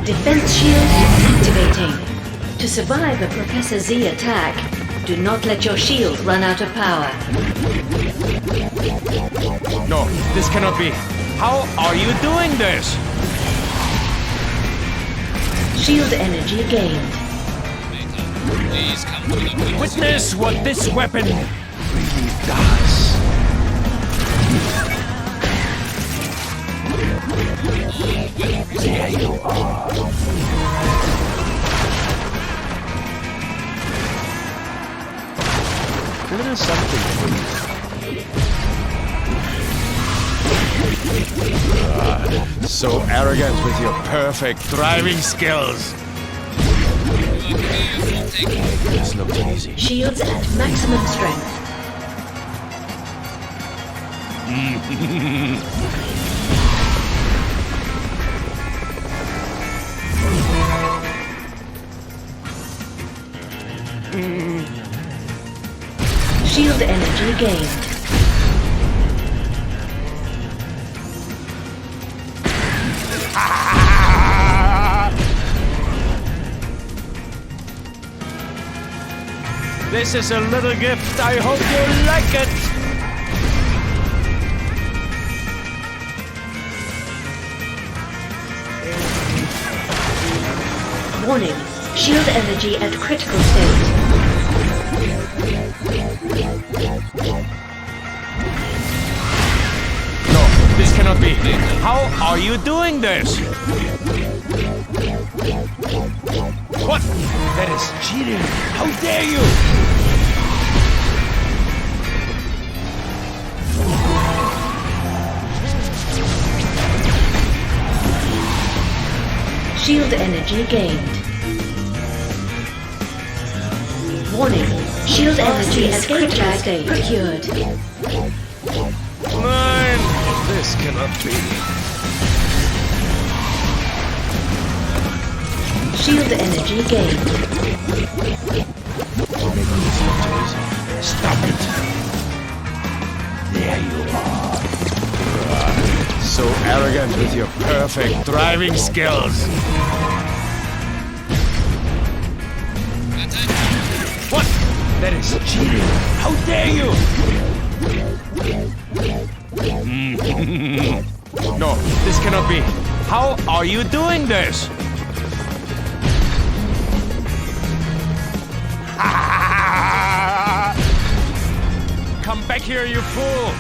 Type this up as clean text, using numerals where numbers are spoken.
Defense shield activating. To survive a Professor Z attack, do not let your shield run out of power. No, this cannot be. How are you doing this? Shield energy gained. Please come to the Witness what this weapon really does. There you are. A little something. So arrogant with your perfect driving skills. This looks easy. Shields at maximum strength. Shield energy gained. This is a little gift. I hope you like it. Warning. Shield energy at critical state. No, this cannot be. How are you doing this? What? That is cheating. How dare you? Shield energy gained. Warning. Shield energy at critical state procured. Nein, this cannot be. Shield energy gained. Stop it. There you are. So arrogant with your perfect driving skills. What? That is cheating. How dare you? No, this cannot be. How are you doing this? Come back here, you fool!